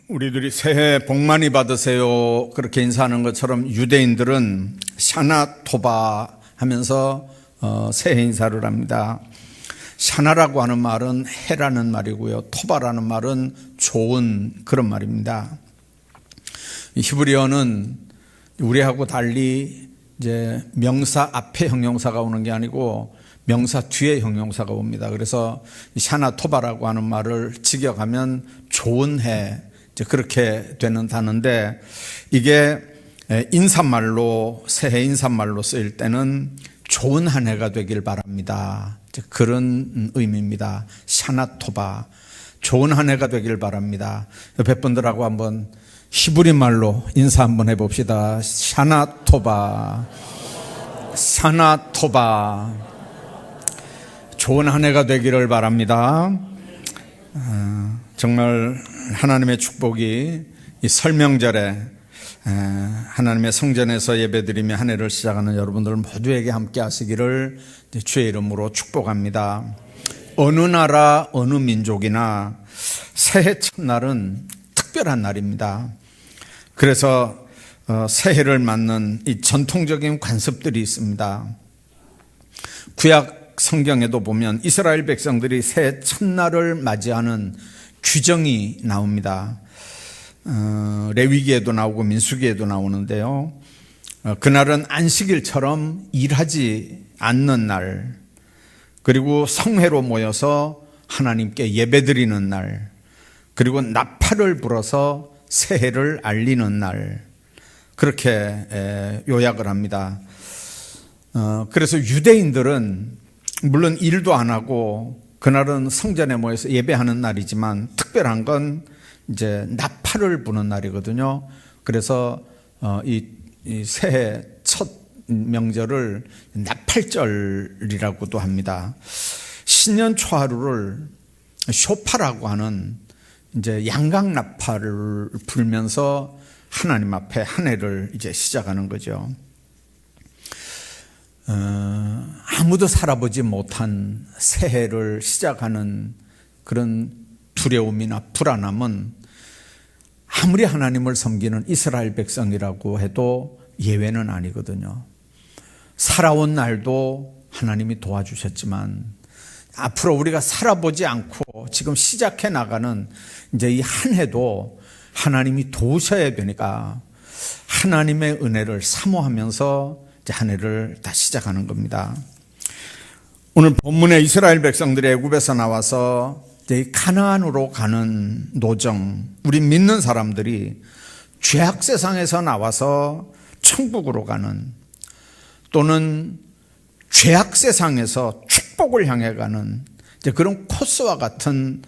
우리들이 새해 복 많이 받으세요 그렇게 인사하는 것처럼 유대인들은 샤나토바 하면서 새해 인사를 합니다. 샤나라고 하는 말은 해라는 말이고요, 토바라는 말은 좋은 그런 말입니다. 히브리어는 우리하고 달리 이제 명사 앞에 형용사가 오는 게 아니고 명사 뒤에 형용사가 옵니다. 그래서 샤나토바라고 하는 말을 직역하면 좋은 해, 이제 그렇게 되는 단어인데, 이게 인사말로, 새해 인사말로 쓰일 때는 좋은 한 해가 되길 바랍니다, 그런 의미입니다. 샤나토바, 좋은 한 해가 되길 바랍니다. 옆에 분들하고 한번 히브리 말로 인사 한번 해봅시다. 샤나토바, 샤나토바, 좋은 한 해가 되기를 바랍니다. 정말 하나님의 축복이 이 설명절에 하나님의 성전에서 예배드리며 한 해를 시작하는 여러분들 모두에게 함께 하시기를 주의 이름으로 축복합니다. 어느 나라 어느 민족이나 새해 첫날은 특별한 날입니다. 그래서 새해를 맞는 이 전통적인 관습들이 있습니다. 구약 성경에도 보면 이스라엘 백성들이 새해 첫날을 맞이하는 규정이 나옵니다. 레위기에도 나오고 민수기에도 나오는데요, 그날은 안식일처럼 일하지 않는 날, 그리고 성회로 모여서 하나님께 예배드리는 날, 그리고 나팔을 불어서 새해를 알리는 날, 그렇게 요약을 합니다. 그래서 유대인들은 물론 일도 안 하고 그날은 성전에 모여서 예배하는 날이지만 특별한 건 이제 나팔을 부는 날이거든요. 그래서 이 새해 첫 명절을 나팔절이라고도 합니다. 신년 초하루를 쇼파라고 하는 이제 양각 나팔을 불면서 하나님 앞에 한 해를 이제 시작하는 거죠. 아무도 살아보지 못한 새해를 시작하는 그런 두려움이나 불안함은 아무리 하나님을 섬기는 이스라엘 백성이라고 해도 예외는 아니거든요. 살아온 날도 하나님이 도와주셨지만 앞으로 우리가 살아보지 않고 지금 시작해 나가는 이제 이 한 해도 하나님이 도우셔야 되니까 하나님의 은혜를 사모하면서 한 해를 다 시작하는 겁니다. 오늘 본문에 이스라엘 백성들이 애굽에서 나와서 가나안으로 가는 노정, 우리 믿는 사람들이 죄악 세상에서 나와서 천국으로 가는, 또는 죄악 세상에서 축복을 향해 가는 그런 코스와 같은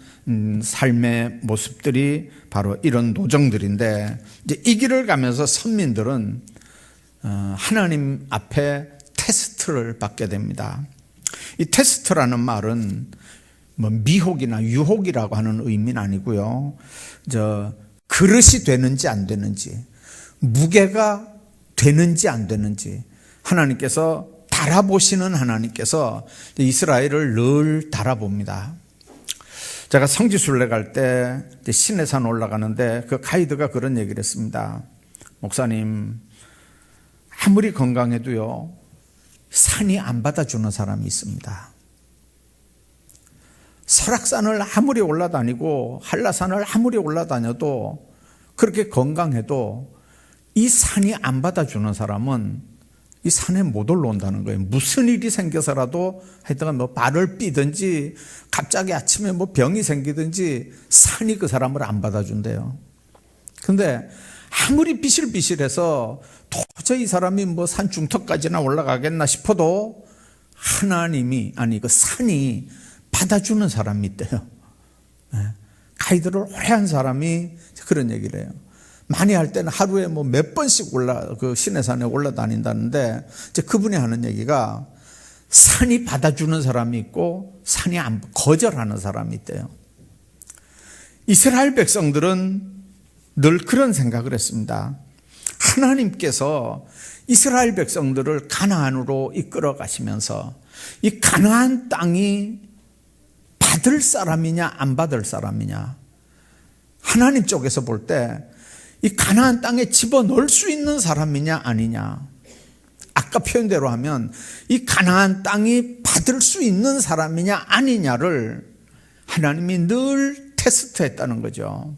삶의 모습들이 바로 이런 노정들인데, 이제 이 길을 가면서 선민들은 하나님 앞에 테스트를 받게 됩니다. 이 테스트라는 말은 뭐 미혹이나 유혹이라고 하는 의미는 아니고요, 그릇이 되는지 안 되는지, 무게가 되는지 안 되는지 하나님께서 달아보시는, 하나님께서 이스라엘을 늘 달아봅니다. 제가 성지순례 갈 때 시내산 올라가는데 그 가이드가 그런 얘기를 했습니다. 목사님, 아무리 건강해도요, 산이 안 받아주는 사람이 있습니다. 설악산을 아무리 올라다니고 한라산을 아무리 올라다녀도 그렇게 건강해도 이 산이 안 받아주는 사람은 이 산에 못 올라온다는 거예요. 무슨 일이 생겨서라도 하여튼 뭐 발을 삐든지 갑자기 아침에 뭐 병이 생기든지 산이 그 사람을 안 받아준대요. 근데 아무리 비실비실해서 도저히 이 사람이 뭐 산 중턱까지나 올라가겠나 싶어도 하나님이, 아니 그 산이 받아주는 사람이 있대요. 가이드를 오래 한 사람이 그런 얘기를 해요. 많이 할 때는 하루에 뭐 몇 번씩 그 시내산에 올라다닌다는데, 이제 그분이 하는 얘기가 산이 받아주는 사람이 있고 산이 거절하는 사람이 있대요. 이스라엘 백성들은 늘 그런 생각을 했습니다. 하나님께서 이스라엘 백성들을 가나안으로 이끌어 가시면서 이 가나안 땅이 받을 사람이냐 안 받을 사람이냐, 하나님 쪽에서 볼 때 이 가나안 땅에 집어넣을 수 있는 사람이냐 아니냐, 아까 표현대로 하면 이 가나안 땅이 받을 수 있는 사람이냐 아니냐를 하나님이 늘 테스트했다는 거죠.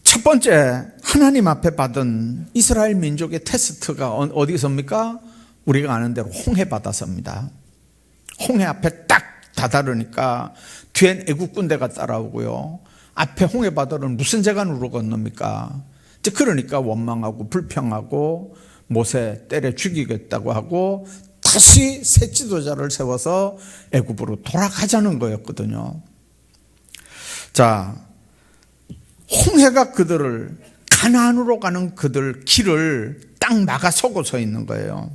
첫 번째, 하나님 앞에 받은 이스라엘 민족의 테스트가 어디서입니까? 우리가 아는 대로 홍해 바다서입니다. 홍해 앞에 딱 다다르니까 뒤엔 애국 군대가 따라오고요, 앞에 홍해 바다를 무슨 재간으로 건넙니까? 그러니까 원망하고 불평하고 모세 때려 죽이겠다고 하고 다시 새 지도자를 세워서 애굽으로 돌아가자는 거였거든요. 자, 홍해가 그들을, 가나안으로 가는 그들 길을 딱 막아서고 서 있는 거예요.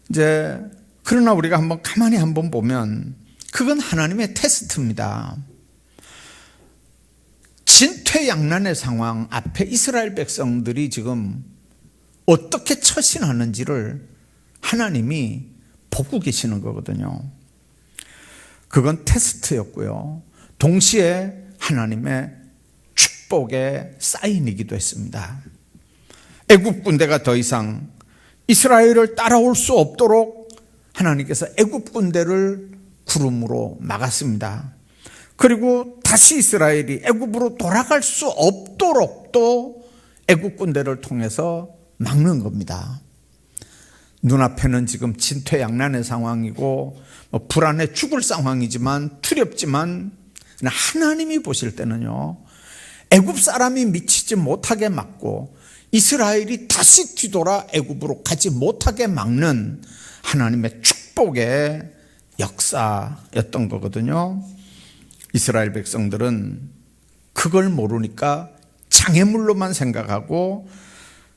이제 그러나 우리가 가만히 한번 보면 그건 하나님의 테스트입니다. 진퇴양난의 상황 앞에 이스라엘 백성들이 지금 어떻게 처신하는지를 하나님이 보고 계시는 거거든요. 그건 테스트였고요, 동시에 하나님의 축복의 사인이기도 했습니다. 애굽 군대가 더 이상 이스라엘을 따라올 수 없도록 하나님께서 애굽 군대를 구름으로 막았습니다. 그리고 다시 이스라엘이 애굽으로 돌아갈 수 없도록 또 애굽 군대를 통해서 막는 겁니다. 눈앞에는 지금 진퇴양난의 상황이고 불안해 죽을 상황이지만, 두렵지만 하나님이 보실 때는요, 애굽 사람이 미치지 못하게 막고 이스라엘이 다시 뒤돌아 애굽으로 가지 못하게 막는 하나님의 축복의 역사였던 거거든요. 이스라엘 백성들은 그걸 모르니까 장애물로만 생각하고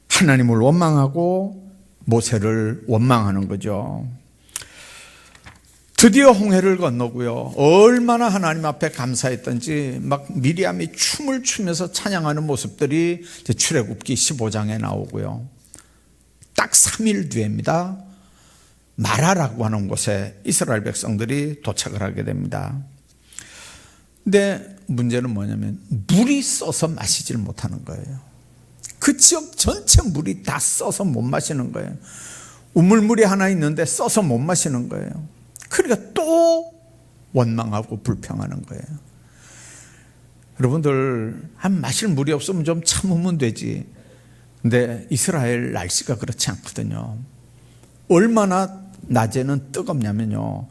하나님을 원망하고 모세를 원망하는 거죠. 드디어 홍해를 건너고요, 얼마나 하나님 앞에 감사했던지 막 미리암이 춤을 추면서 찬양하는 모습들이 출애굽기 15장에 나오고요, 딱 3일 뒤입니다. 마라라고 하는 곳에 이스라엘 백성들이 도착을 하게 됩니다. 근데 문제는 뭐냐면 물이 써서 마시질 못하는 거예요. 그 지역 전체 물이 다 써서 못 마시는 거예요. 우물물이 하나 있는데 써서 못 마시는 거예요. 그러니까 또 원망하고 불평하는 거예요. 여러분들, 한 마실 물이 없으면 좀 참으면 되지. 근데 이스라엘 날씨가 그렇지 않거든요. 얼마나 낮에는 뜨겁냐면요,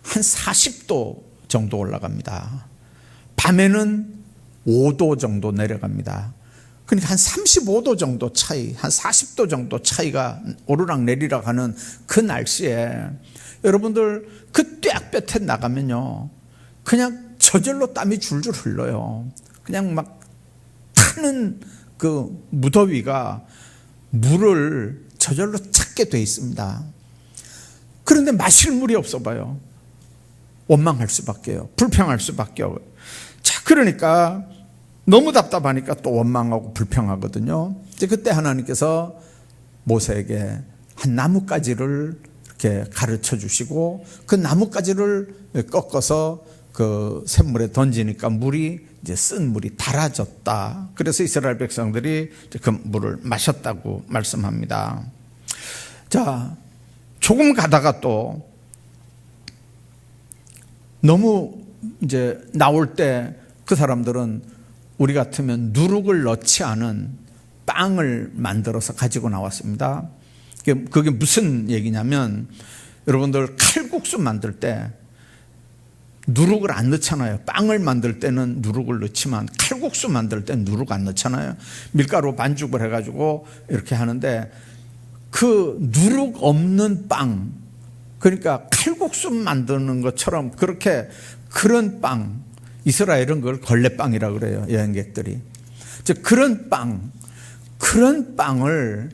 한 40도 정도 올라갑니다. 밤에는 5도 정도 내려갑니다. 그러니까 한 35도 정도 차이, 한 40도 정도 차이가 오르락 내리락 하는 그 날씨에 여러분들 그 떼약볕에 나가면요, 그냥 저절로 땀이 줄줄 흘러요. 그냥 막 타는 그 무더위가 물을 저절로 찾게 돼 있습니다. 그런데 마실 물이 없어 봐요. 원망할 수밖에요. 불평할 수밖에요. 자, 그러니까 너무 답답하니까 또 원망하고 불평하거든요. 이제 그때 하나님께서 모세에게 한 나뭇가지를 이렇게 가르쳐 주시고 그 나뭇가지를 꺾어서 그 샘물에 던지니까 물이 이제 쓴 물이 달아졌다. 그래서 이스라엘 백성들이 그 물을 마셨다고 말씀합니다. 자, 조금 가다가 또 너무 이제 나올 때 그 사람들은 우리 같으면 누룩을 넣지 않은 빵을 만들어서 가지고 나왔습니다. 그게 무슨 얘기냐면, 여러분들 칼국수 만들 때 누룩을 안 넣잖아요. 빵을 만들 때는 누룩을 넣지만 칼국수 만들 때는 누룩 안 넣잖아요. 밀가루 반죽을 해가지고 이렇게 하는데, 그 누룩 없는 빵, 그러니까 칼국수 만드는 것처럼 그렇게, 그런 빵, 이스라엘은 그걸 걸레빵이라고 그래요, 여행객들이. 그런 빵을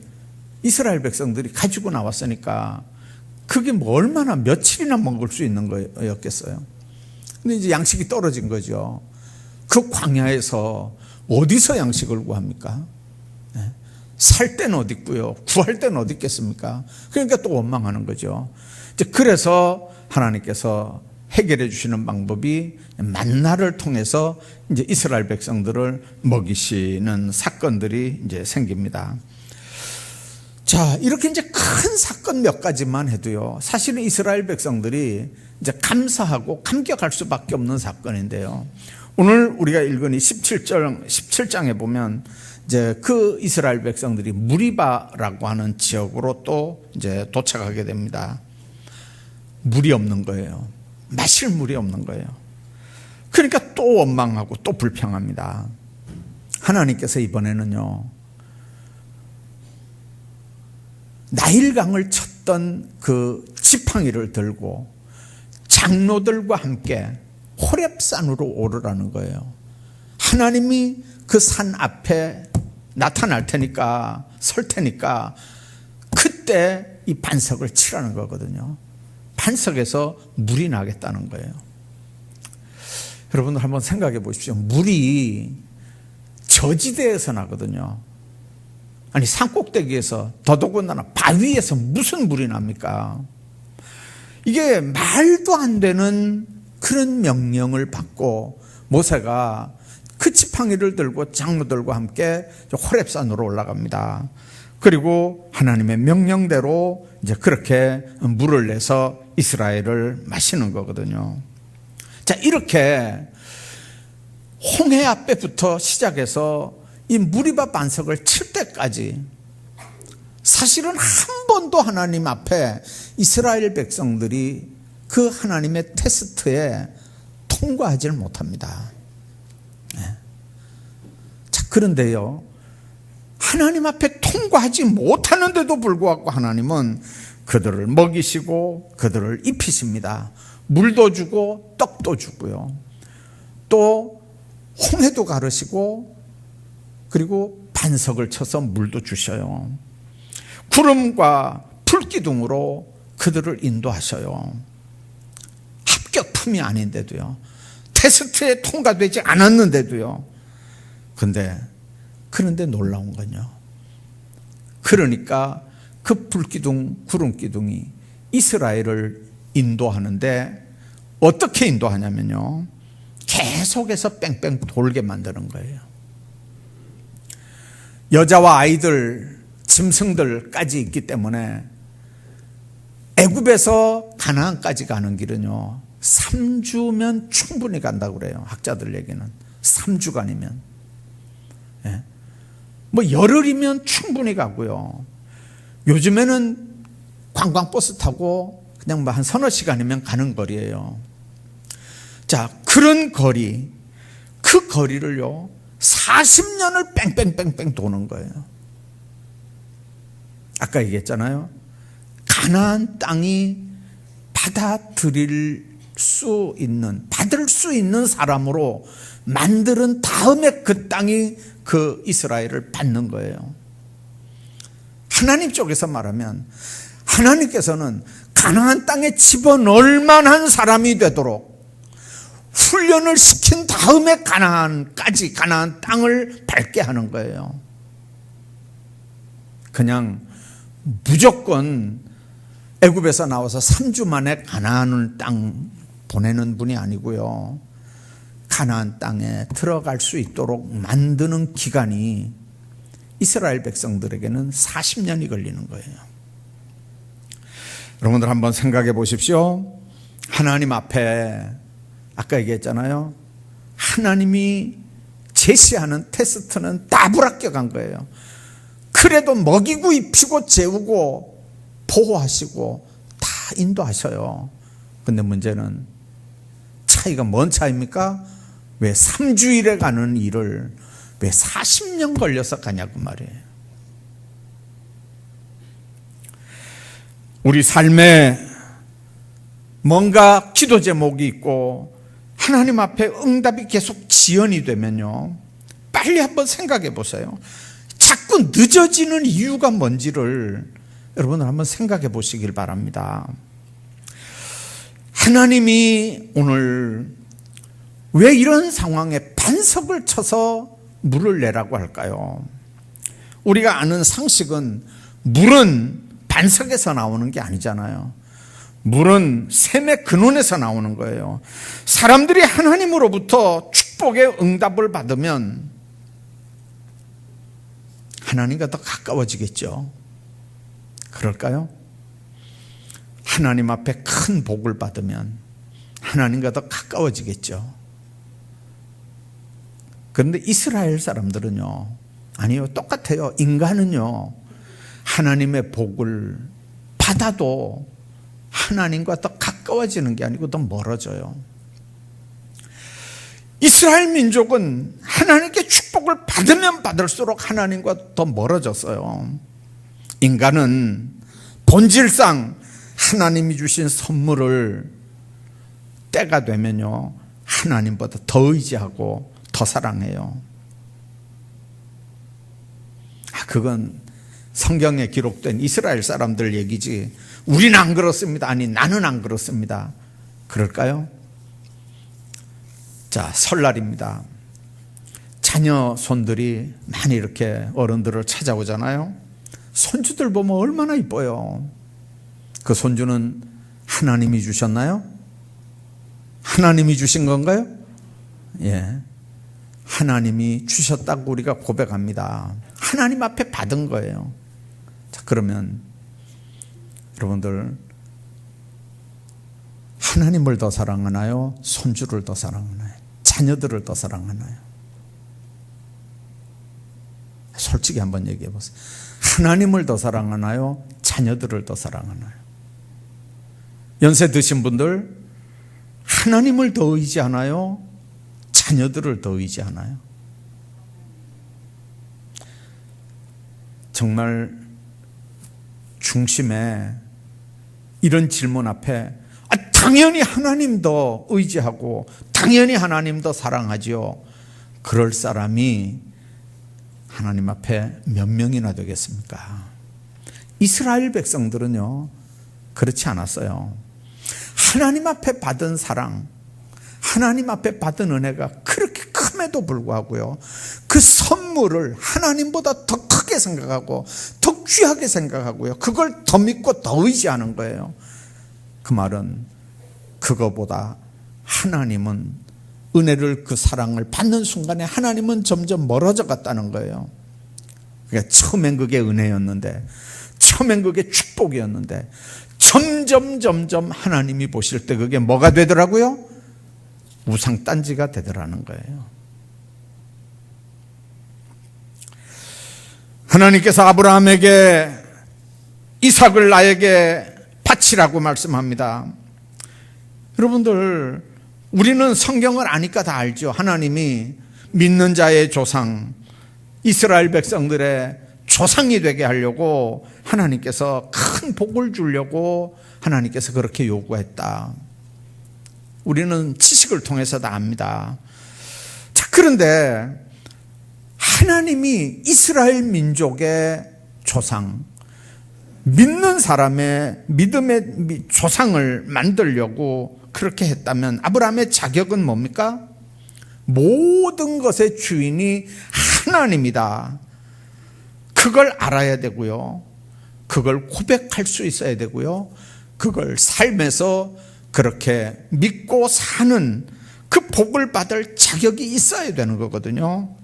이스라엘 백성들이 가지고 나왔으니까 그게 뭐 얼마나 며칠이나 먹을 수 있는 거였겠어요. 근데 이제 양식이 떨어진 거죠. 그 광야에서 어디서 양식을 구합니까? 살 때는 어디 있고요, 구할 때는 어디 있겠습니까? 그러니까 또 원망하는 거죠. 그래서 하나님께서 해결해 주시는 방법이 만나를 통해서 이제 이스라엘 백성들을 먹이시는 사건들이 이제 생깁니다. 자, 이렇게 이제 큰 사건 몇 가지만 해도요, 사실은 이스라엘 백성들이 이제 감사하고 감격할 수밖에 없는 사건인데요. 오늘 우리가 읽은 이 17장에 보면 이제 그 이스라엘 백성들이 무리바라고 하는 지역으로 또 이제 도착하게 됩니다. 물이 없는 거예요. 마실 물이 없는 거예요. 그러니까 또 원망하고 또 불평합니다. 하나님께서 이번에는요, 나일강을 쳤던 그 지팡이를 들고 장로들과 함께 호렙산으로 오르라는 거예요. 하나님이 그 산 앞에 나타날 테니까, 설 테니까 그때 이 반석을 치라는 거거든요. 반석에서 물이 나겠다는 거예요. 여러분들 한번 생각해 보십시오. 물이 저지대에서 나거든요. 아니, 산꼭대기에서, 더더군다나 바위에서 무슨 물이 납니까? 이게 말도 안 되는 그런 명령을 받고 모세가 그 지팡이를 들고 장로들과 함께 호렙산으로 올라갑니다. 그리고 하나님의 명령대로 이제 그렇게 물을 내서 이스라엘을 마시는 거거든요. 자, 이렇게 홍해 앞에부터 시작해서 이 무리바 반석을 칠 때까지 사실은 한 번도 하나님 앞에 이스라엘 백성들이 그 하나님의 테스트에 통과하지를 못합니다. 네. 자, 그런데요, 하나님 앞에 통과하지 못하는데도 불구하고 하나님은 그들을 먹이시고 그들을 입히십니다. 물도 주고 떡도 주고요. 또 홍해도 가르시고 그리고 반석을 쳐서 물도 주셔요. 구름과 불기둥으로 그들을 인도하셔요. 합격품이 아닌데도요. 테스트에 통과되지 않았는데도요. 그런데 놀라운 건요, 그러니까 그 불기둥, 구름기둥이 이스라엘을 인도하는데 어떻게 인도하냐면요, 계속해서 뺑뺑 돌게 만드는 거예요. 여자와 아이들, 짐승들까지 있기 때문에 애굽에서 가나안까지 가는 길은요 3주면 충분히 간다고 그래요. 학자들 얘기는 3주간이면. 예. 뭐 열흘이면 충분히 가고요. 요즘에는 관광버스 타고 그냥 뭐 한 서너 시간이면 가는 거리예요. 자, 그런 거리, 그 거리를요 40년을 뺑뺑뺑뺑 도는 거예요. 아까 얘기했잖아요. 가나안 땅이 받을 수 있는 사람으로 만드는 다음에 그 땅이 그 이스라엘을 받는 거예요. 하나님 쪽에서 말하면 하나님께서는 가나안 땅에 집어넣을 만한 사람이 되도록 훈련을 시킨 다음에 가나안 땅을 밟게 하는 거예요. 그냥 무조건 애굽에서 나와서 3주 만에 가나안 땅 보내는 분이 아니고요, 가나안 땅에 들어갈 수 있도록 만드는 기간이 이스라엘 백성들에게는 40년이 걸리는 거예요. 여러분들 한번 생각해 보십시오. 하나님 앞에 아까 얘기했잖아요. 하나님이 제시하는 테스트는 다 불합격한 거예요. 그래도 먹이고 입히고 재우고 보호하시고 다 인도하셔요. 근데 문제는 차이가 뭔 차이입니까? 왜 3주일에 가는 일을 왜 40년 걸려서 가냐고 말이에요. 우리 삶에 뭔가 기도 제목이 있고 하나님 앞에 응답이 계속 지연이 되면요, 빨리 한번 생각해 보세요. 자꾸 늦어지는 이유가 뭔지를 여러분들 한번 생각해 보시길 바랍니다. 하나님이 오늘 왜 이런 상황에 반석을 쳐서 물을 내라고 할까요? 우리가 아는 상식은 물은 반석에서 나오는 게 아니잖아요. 물은 샘의 근원에서 나오는 거예요. 사람들이 하나님으로부터 축복의 응답을 받으면 하나님과 더 가까워지겠죠. 그럴까요? 하나님 앞에 큰 복을 받으면 하나님과 더 가까워지겠죠. 그런데 이스라엘 사람들은요, 아니요, 똑같아요. 인간은요, 하나님의 복을 받아도 하나님과 더 가까워지는 게 아니고 더 멀어져요. 이스라엘 민족은 하나님께 축복을 받으면 받을수록 하나님과 더 멀어졌어요. 인간은 본질상 하나님이 주신 선물을 때가 되면요, 하나님보다 더 의지하고 더 사랑해요. 그건 성경에 기록된 이스라엘 사람들 얘기지 우리는 안 그렇습니다. 아니, 나는 안 그렇습니다. 그럴까요? 자, 설날입니다. 자녀 손들이 많이 이렇게 어른들을 찾아오잖아요. 손주들 보면 얼마나 이뻐요. 그 손주는 하나님이 주셨나요? 하나님이 주신 건가요? 예, 하나님이 주셨다고 우리가 고백합니다. 하나님 앞에 받은 거예요. 자, 그러면 여러분들, 하나님을 더 사랑하나요? 손주를 더 사랑하나요? 자녀들을 더 사랑하나요? 솔직히 한번 얘기해 보세요. 하나님을 더 사랑하나요? 자녀들을 더 사랑하나요? 연세 드신 분들, 하나님을 더 의지하나요? 자녀들을 더 의지하나요? 정말 중심에 이런 질문 앞에 당연히 하나님 더 의지하고 당연히 하나님 더 사랑하지요. 그럴 사람이 하나님 앞에 몇 명이나 되겠습니까? 이스라엘 백성들은요, 그렇지 않았어요. 하나님 앞에 받은 사랑, 하나님 앞에 받은 은혜가 그렇게 큼에도 불구하고요, 그 선물을 하나님보다 더 크게 생각하고 더 귀하게 생각하고요, 그걸 더 믿고 더 의지하는 거예요. 그 말은 그거보다 하나님은, 은혜를, 그 사랑을 받는 순간에 하나님은 점점 멀어져 갔다는 거예요. 그러니까 처음엔 그게 은혜였는데, 처음엔 그게 축복이었는데, 점점 하나님이 보실 때 그게 뭐가 되더라고요? 우상단지가 되더라는 거예요. 하나님께서 아브라함에게 이삭을 나에게 바치라고 말씀합니다. 여러분들, 우리는 성경을 아니까 다 알죠. 하나님이 믿는 자의 조상, 이스라엘 백성들의 조상이 되게 하려고 하나님께서 큰 복을 주려고 하나님께서 그렇게 요구했다. 우리는 지식을 통해서 다 압니다. 자, 그런데 하나님이 이스라엘 민족의 조상, 믿는 사람의 믿음의 조상을 만들려고 그렇게 했다면 아브라함의 자격은 뭡니까? 모든 것의 주인이 하나님이다. 그걸 알아야 되고요, 그걸 고백할 수 있어야 되고요, 그걸 삶에서 그렇게 믿고 사는 그 복을 받을 자격이 있어야 되는 거거든요.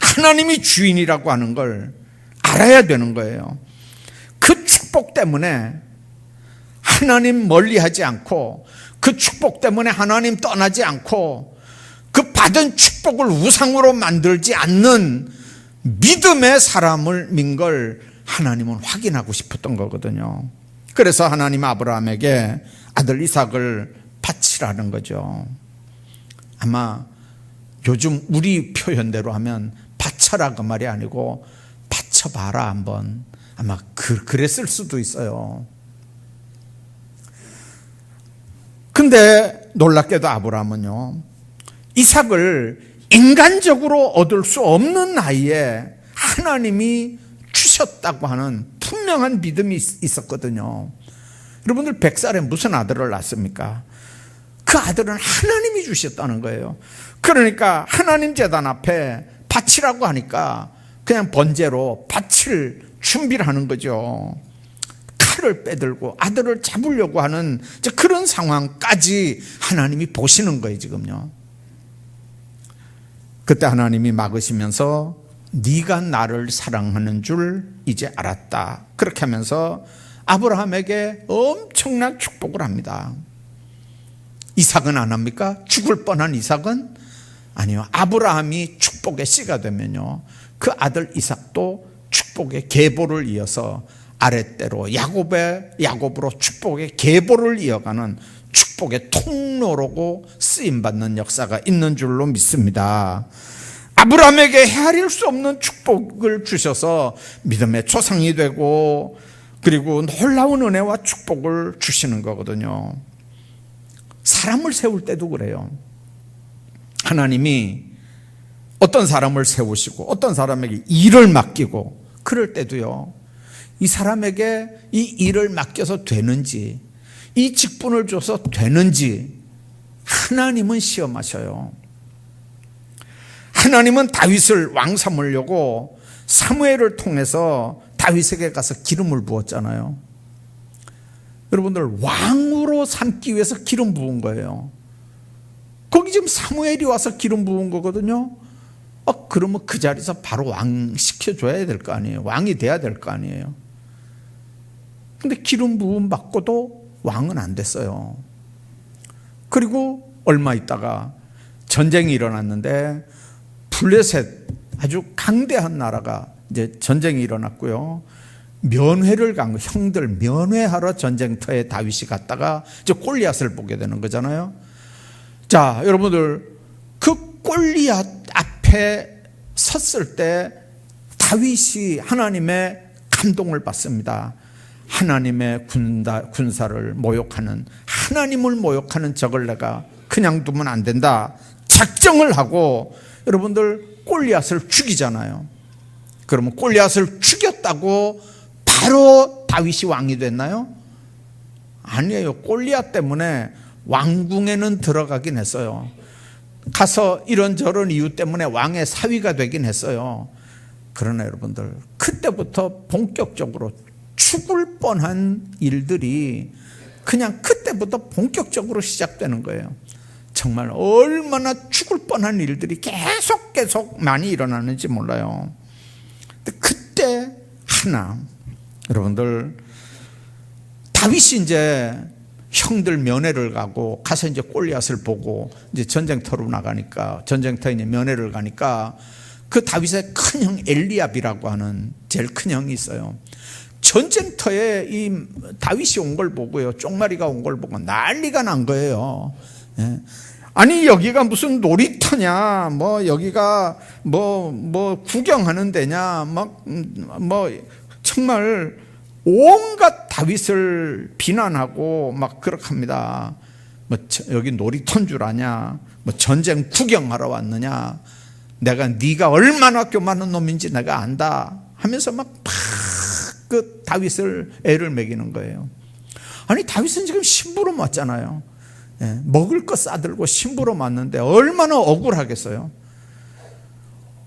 하나님이 주인이라고 하는 걸 알아야 되는 거예요. 그 축복 때문에 하나님 멀리하지 않고, 그 축복 때문에 하나님 떠나지 않고, 그 받은 축복을 우상으로 만들지 않는 믿음의 사람을 민 걸 하나님은 확인하고 싶었던 거거든요. 그래서 하나님 아브라함에게 아들 이삭을 바치라는 거죠. 아마 요즘 우리 표현대로 하면 바쳐라 그 말이 아니고 바쳐봐라 한번, 아마 그랬을 수도 있어요. 근데 놀랍게도 아브라함은요, 이삭을 인간적으로 얻을 수 없는 나이에 하나님이 주셨다고 하는 분명한 믿음이 있었거든요. 여러분들 100살에 무슨 아들을 낳습니까? 그 아들은 하나님이 주셨다는 거예요. 그러니까 하나님 제단 앞에 바치라고 하니까 그냥 번제로 바칠 준비를 하는 거죠. 칼을 아들을 빼들고 아들을 잡으려고 하는 그런 상황까지 하나님이 보시는 거예요, 지금요. 그때 하나님이 막으시면서 네가 나를 사랑하는 줄 이제 알았다. 그렇게 하면서 아브라함에게 엄청난 축복을 합니다. 이삭은 안 합니까? 죽을 뻔한 이삭은? 아니요. 아브라함이 축복의 씨가 되면요, 그 아들 이삭도 축복의 계보를 이어서 아랫대로 야곱으로 축복의 계보를 이어가는 축복의 통로로 쓰임받는 역사가 있는 줄로 믿습니다. 아브라함에게 헤아릴 수 없는 축복을 주셔서 믿음의 조상이 되고, 그리고 놀라운 은혜와 축복을 주시는 거거든요. 사람을 세울 때도 그래요. 하나님이 어떤 사람을 세우시고 어떤 사람에게 일을 맡기고 그럴 때도요, 이 사람에게 이 일을 맡겨서 되는지, 이 직분을 줘서 되는지 하나님은 시험하셔요. 하나님은 다윗을 왕 삼으려고 사무엘을 통해서 다윗에게 가서 기름을 부었잖아요. 여러분들, 왕으로 삼기 위해서 기름 부은 거예요. 거기 지금 사무엘이 와서 기름 부은 거거든요. 그러면 그 자리에서 바로 왕 시켜줘야 될 거 아니에요. 왕이 돼야 될 거 아니에요. 근데 기름 부음 받고도 왕은 안 됐어요. 그리고 얼마 있다가 전쟁이 일어났는데 블레셋, 아주 강대한 나라가 이제 전쟁이 일어났고요. 면회를 간 거, 형들 면회하러 전쟁터에 다윗이 갔다가 이제 골리앗을 보게 되는 거잖아요. 자, 여러분들, 그 골리앗 앞에 섰을 때 다윗이 하나님의 감동을 받습니다. 하나님의 군사를 모욕하는, 하나님을 모욕하는 적을 내가 그냥 두면 안 된다. 작정을 하고 여러분들 골리앗을 죽이잖아요. 그러면 골리앗을 죽였다고 바로 다윗이 왕이 됐나요? 아니에요. 골리앗 때문에 왕궁에는 들어가긴 했어요. 가서 이런저런 이유 때문에 왕의 사위가 되긴 했어요. 그러나 여러분들, 그때부터 본격적으로 죽을 뻔한 일들이 그냥 그때부터 본격적으로 시작되는 거예요. 정말 얼마나 죽을 뻔한 일들이 계속 많이 일어나는지 몰라요. 근데 그때 하나, 여러분들, 다윗이 이제 형들 면회를 가서 이제 골리앗을 보고 이제 전쟁터로 나가니까, 전쟁터에 이제 면회를 가니까 그 다윗의 큰형 엘리압이라고 하는 제일 큰 형이 있어요. 전쟁터에 이 다윗이 온 걸 보고요, 쪽마리가 온 걸 보고 난리가 난 거예요. 예. 아니, 여기가 무슨 놀이터냐, 여기가 구경하는 데냐, 정말 온갖 다윗을 비난하고 그렇게 합니다. 여기 놀이터인 줄 아냐, 전쟁 구경하러 왔느냐, 네가 얼마나 교만한 놈인지 내가 안다 하면서 그 다윗을 애를 먹이는 거예요. 아니, 다윗은 지금 심부름 왔잖아요. 예, 먹을 거 싸들고 심부름 왔는데 얼마나 억울하겠어요.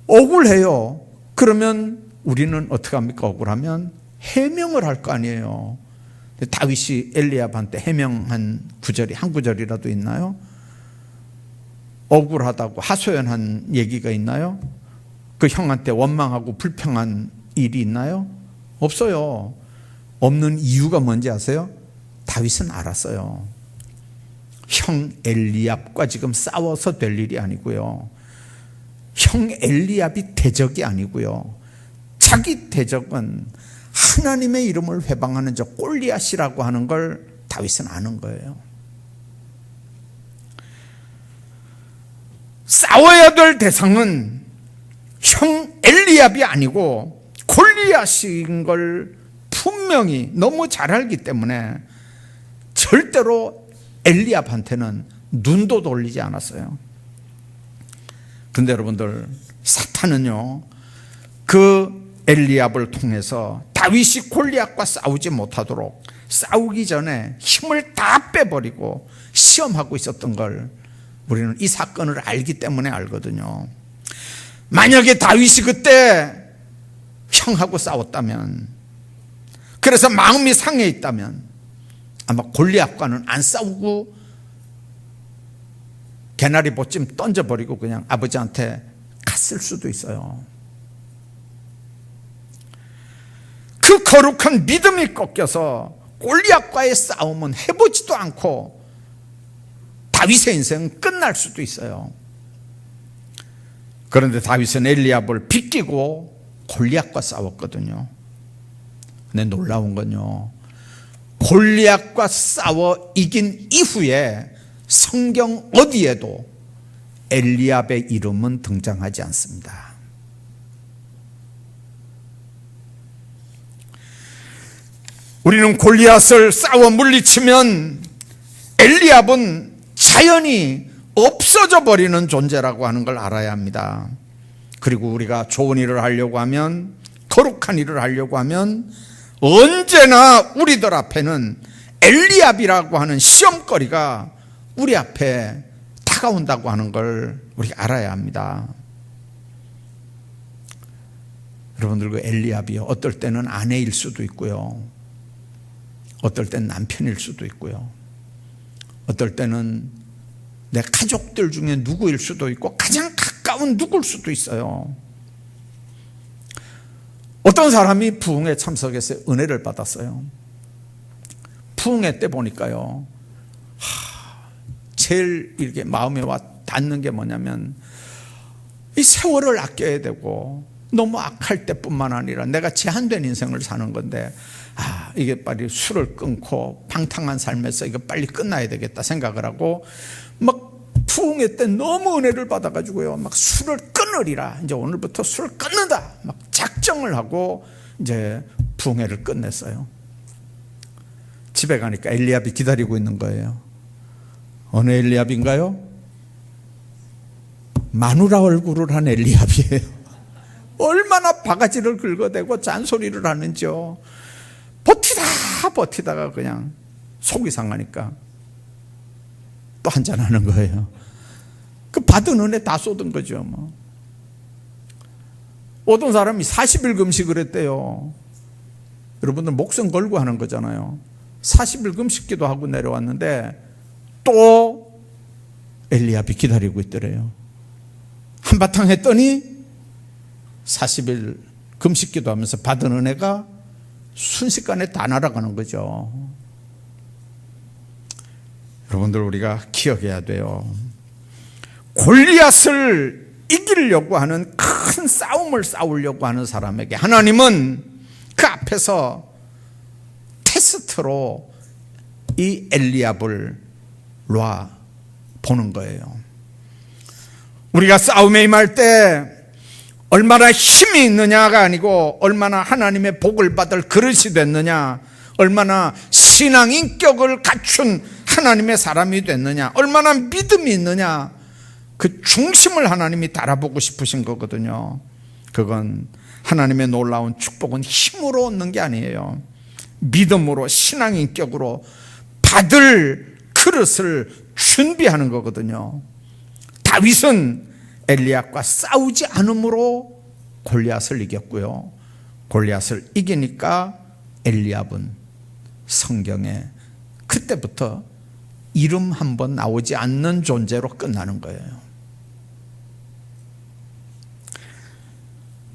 억울해요. 그러면 우리는 어떻게 합니까? 억울하면 해명을 할 거 아니에요. 다윗이 엘리압한테 해명한 구절이 한 구절이라도 있나요? 억울하다고 하소연한 얘기가 있나요? 그 형한테 원망하고 불평한 일이 있나요? 없어요. 없는 이유가 뭔지 아세요? 다윗은 알았어요. 형 엘리압과 지금 싸워서 될 일이 아니고요, 형 엘리압이 대적이 아니고요, 자기 대적은 하나님의 이름을 회방하는 저 골리앗이라고 하는 걸 다윗은 아는 거예요. 싸워야 될 대상은 형 엘리압이 아니고 골리앗인 걸 분명히 너무 잘 알기 때문에 절대로 엘리압한테는 눈도 돌리지 않았어요. 그런데 여러분들, 사탄은요, 그 엘리압을 통해서 다윗이 골리앗과 싸우지 못하도록 싸우기 전에 힘을 다 빼버리고 시험하고 있었던 걸 우리는 이 사건을 알기 때문에 알거든요. 만약에 다윗이 그때 형하고 싸웠다면, 그래서 마음이 상해 있다면 아마 골리앗과는 안 싸우고 개나리 보찜 던져버리고 그냥 아버지한테 갔을 수도 있어요. 그 거룩한 믿음이 꺾여서 골리앗과의 싸움은 해보지도 않고 다윗의 인생은 끝날 수도 있어요. 그런데 다윗은 엘리압을 비끼고 골리앗과 싸웠거든요. 근데 놀라운 건요, 골리앗과 싸워 이긴 이후에 성경 어디에도 엘리압의 이름은 등장하지 않습니다. 우리는 골리앗을 싸워 물리치면 엘리압은 자연히 없어져 버리는 존재라고 하는 걸 알아야 합니다. 그리고 우리가 좋은 일을 하려고 하면, 거룩한 일을 하려고 하면 언제나 우리들 앞에는 엘리압이라고 하는 시험거리가 우리 앞에 다가온다고 하는 걸 우리가 알아야 합니다. 여러분들, 그 엘리압이요, 어떨 때는 아내일 수도 있고요, 어떨 때는 남편일 수도 있고요, 어떨 때는 내 가족들 중에 누구일 수도 있고 가장 가까운 누구일 수도 있어요. 어떤 사람이 부흥회 참석해서 은혜를 받았어요. 부흥회 때 보니까요, 제일 이렇게 마음에 와 닿는 게 뭐냐면, 이 세월을 아껴야 되고 너무 악할 때뿐만 아니라 내가 제한된 인생을 사는 건데, 이게 빨리 술을 끊고 방탕한 삶에서 이거 빨리 끝나야 되겠다 생각을 하고 막 부흥회 때 너무 은혜를 받아가지고요, 막 술을 끊으리라, 이제 오늘부터 술을 끊는다 막 작정을 하고 이제 부흥회를 끝냈어요. 집에 가니까 엘리압이 기다리고 있는 거예요. 어느 엘리압인가요? 마누라 얼굴을 한 엘리압이에요. 얼마나 바가지를 긁어대고 잔소리를 하는지요. 버티다가 그냥 속이 상하니까 또 한잔하는 거예요. 그 받은 은혜 다 쏟은 거죠. 뭐. 어떤 사람이 40일 금식을 했대요. 여러분들 목숨 걸고 하는 거잖아요. 40일 금식기도 하고 내려왔는데 또 엘리압이 기다리고 있더래요. 한바탕 했더니 40일 금식기도 하면서 받은 은혜가 순식간에 다 날아가는 거죠. 여러분들, 우리가 기억해야 돼요. 골리앗을 이기려고 하는 큰 싸움을 싸우려고 하는 사람에게 하나님은 그 앞에서 테스트로 이 엘리압을 놔 보는 거예요. 우리가 싸움에 임할 때 얼마나 힘이 있느냐가 아니고 얼마나 하나님의 복을 받을 그릇이 됐느냐, 얼마나 신앙 인격을 갖춘 하나님의 사람이 됐느냐, 얼마나 믿음이 있느냐, 그 중심을 하나님이 달아보고 싶으신 거거든요. 그건 하나님의 놀라운 축복은 힘으로 얻는 게 아니에요. 믿음으로, 신앙 인격으로 받을 그릇을 준비하는 거거든요. 다윗은 엘리압과 싸우지 않음으로 골리앗을 이겼고요, 골리앗을 이기니까 엘리압은 성경에 그때부터 이름 한번 나오지 않는 존재로 끝나는 거예요.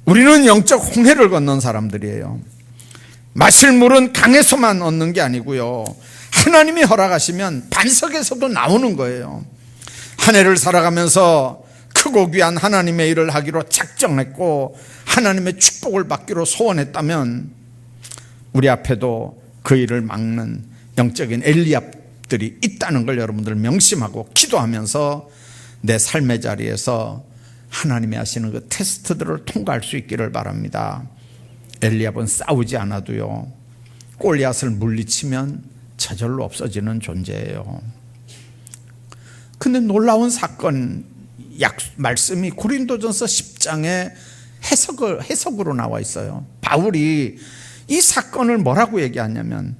우리는 영적 홍해를 건넌 사람들이에요. 마실 물은 강에서만 얻는 게 아니고요, 하나님이 허락하시면 반석에서도 나오는 거예요. 한 해를 살아가면서 크고 귀한 하나님의 일을 하기로 작정했고 하나님의 축복을 받기로 소원했다면 우리 앞에도 그 일을 막는 영적인 엘리압들이 있다는 걸 여러분들 명심하고 기도하면서 내 삶의 자리에서 하나님이 하시는 그 테스트들을 통과할 수 있기를 바랍니다. 엘리압은 싸우지 않아도요, 골리앗을 물리치면 저절로 없어지는 존재예요. 근데 놀라운 사건, 말씀이 고린도전서 10장에 해석으로 나와 있어요. 바울이 이 사건을 뭐라고 얘기하냐면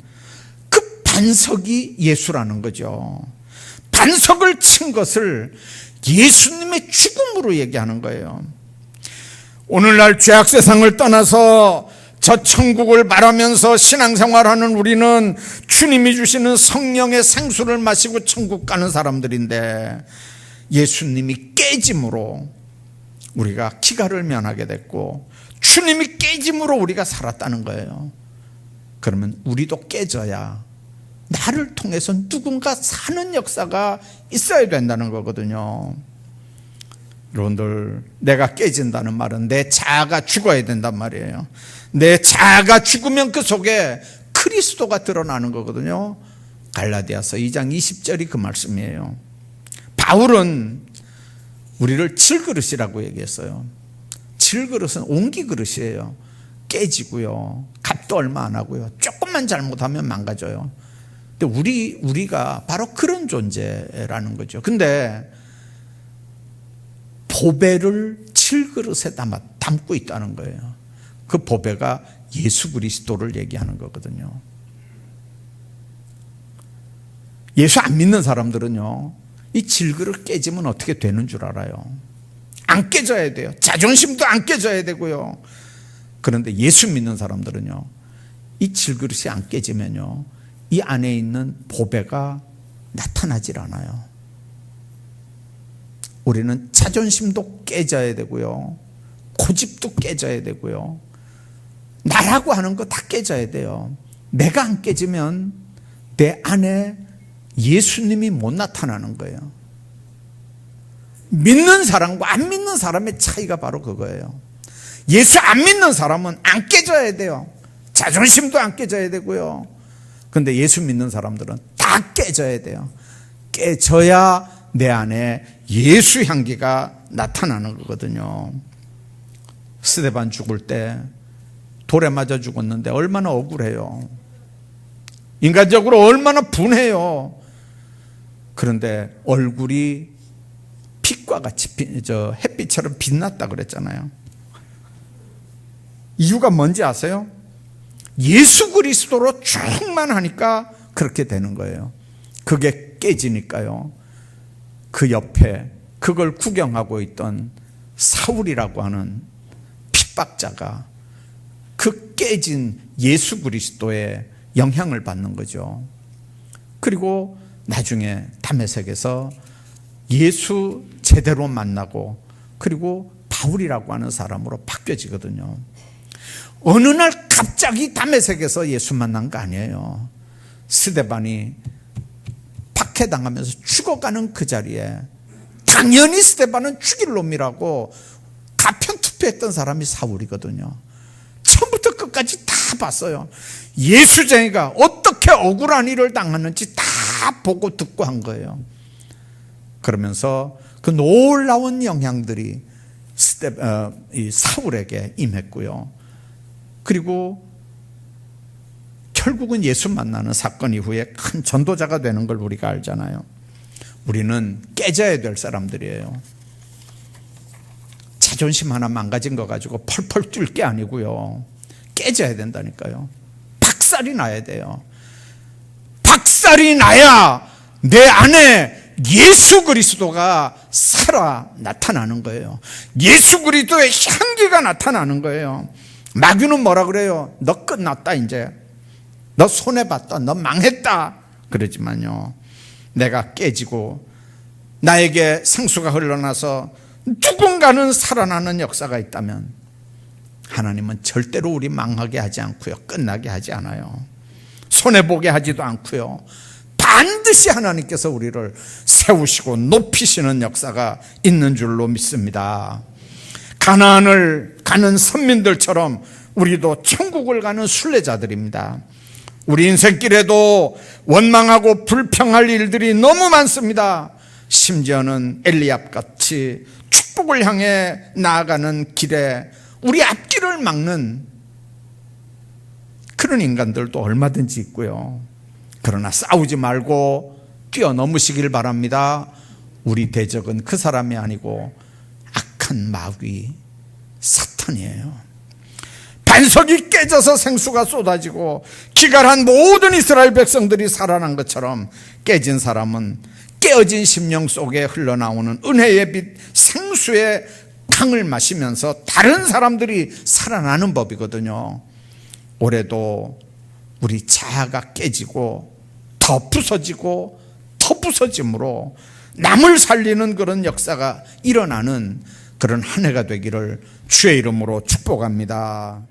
그 반석이 예수라는 거죠. 반석을 친 것을 예수님의 죽음으로 얘기하는 거예요. 오늘날 죄악 세상을 떠나서 저 천국을 바라면서 신앙생활하는 우리는 주님이 주시는 성령의 생수를 마시고 천국 가는 사람들인데, 예수님이 깨짐으로 우리가 기갈을 면하게 됐고 주님이 깨짐으로 우리가 살았다는 거예요. 그러면 우리도 깨져야 나를 통해서 누군가 사는 역사가 있어야 된다는 거거든요. 여러분들, 내가 깨진다는 말은 내 자아가 죽어야 된단 말이에요. 내 자아가 죽으면 그 속에 그리스도가 드러나는 거거든요. 갈라디아서 2장 20절이 그 말씀이에요. 바울은 우리를 질그릇이라고 얘기했어요. 질그릇은 옹기그릇이에요. 깨지고요, 값도 얼마 안 하고요, 조금만 잘못하면 망가져요. 근데 우리가 바로 그런 존재라는 거죠. 근데 보배를 질그릇에 담고 있다는 거예요. 그 보배가 예수 그리스도를 얘기하는 거거든요. 예수 안 믿는 사람들은요, 이 질그릇 깨지면 어떻게 되는 줄 알아요. 안 깨져야 돼요. 자존심도 안 깨져야 되고요. 그런데 예수 믿는 사람들은요, 이 질그릇이 안 깨지면요, 이 안에 있는 보배가 나타나질 않아요. 우리는 자존심도 깨져야 되고요, 고집도 깨져야 되고요, 나라고 하는 거 다 깨져야 돼요. 내가 안 깨지면 내 안에 예수님이 못 나타나는 거예요. 믿는 사람과 안 믿는 사람의 차이가 바로 그거예요. 예수 안 믿는 사람은 안 깨져야 돼요. 자존심도 안 깨져야 되고요. 그런데 예수 믿는 사람들은 다 깨져야 돼요. 깨져야 내 안에 예수 향기가 나타나는 거거든요. 스데반 죽을 때 돌에 맞아 죽었는데 얼마나 억울해요. 인간적으로 얼마나 분해요. 그런데 얼굴이 빛과 같이 햇빛처럼 빛났다 그랬잖아요. 이유가 뭔지 아세요? 예수 그리스도로 충만하니까 그렇게 되는 거예요. 그게 깨지니까요, 그 옆에 그걸 구경하고 있던 사울이라고 하는 핍박자가 그 깨진 예수 그리스도의 영향을 받는 거죠. 그리고 나중에 다메섹에서 예수 제대로 만나고, 그리고 바울이라고 하는 사람으로 바뀌어지거든요. 어느 날 갑자기 다메섹에서 예수 만난 거 아니에요. 스데반이 박해당하면서 죽어가는 그 자리에 당연히 스데반은 죽일 놈이라고 가편투표했던 사람이 사울이거든요. 처음부터 끝까지 다 봤어요. 예수쟁이가 어떻게 억울한 일을 당하는지 다 보고 듣고 한 거예요. 그러면서 그 놀라운 영향들이 이 사울에게 임했고요. 그리고 결국은 예수 만나는 사건 이후에 큰 전도자가 되는 걸 우리가 알잖아요. 우리는 깨져야 될 사람들이에요. 자존심 하나 망가진 거 가지고 펄펄 뛸 게 아니고요, 깨져야 된다니까요. 박살이 나야 돼요. 박살이 나야 내 안에 예수 그리스도가 살아 나타나는 거예요. 예수 그리스도의 향기가 나타나는 거예요. 마귀는 뭐라 그래요? 너 끝났다, 이제 너 손해봤다, 너 망했다 그러지만요, 내가 깨지고 나에게 생수가 흘러나서 누군가는 살아나는 역사가 있다면 하나님은 절대로 우리 망하게 하지 않고요, 끝나게 하지 않아요, 손해보게 하지도 않고요, 반드시 하나님께서 우리를 세우시고 높이시는 역사가 있는 줄로 믿습니다. 가나안을 가는 선민들처럼 우리도 천국을 가는 순례자들입니다. 우리 인생길에도 원망하고 불평할 일들이 너무 많습니다. 심지어는 엘리압같이 축복을 향해 나아가는 길에 우리 앞길을 막는 그런 인간들도 얼마든지 있고요. 그러나 싸우지 말고 뛰어넘으시길 바랍니다. 우리 대적은 그 사람이 아니고 악한 마귀 사탄이에요. 반석이 깨져서 생수가 쏟아지고 기갈한 모든 이스라엘 백성들이 살아난 것처럼 깨진 사람은 깨어진 심령 속에 흘러나오는 은혜의 빛 생수의 강을 마시면서 다른 사람들이 살아나는 법이거든요. 올해도 우리 자아가 깨지고 더 부서지고 더 부서짐으로 남을 살리는 그런 역사가 일어나는 그런 한 해가 되기를 주의 이름으로 축복합니다.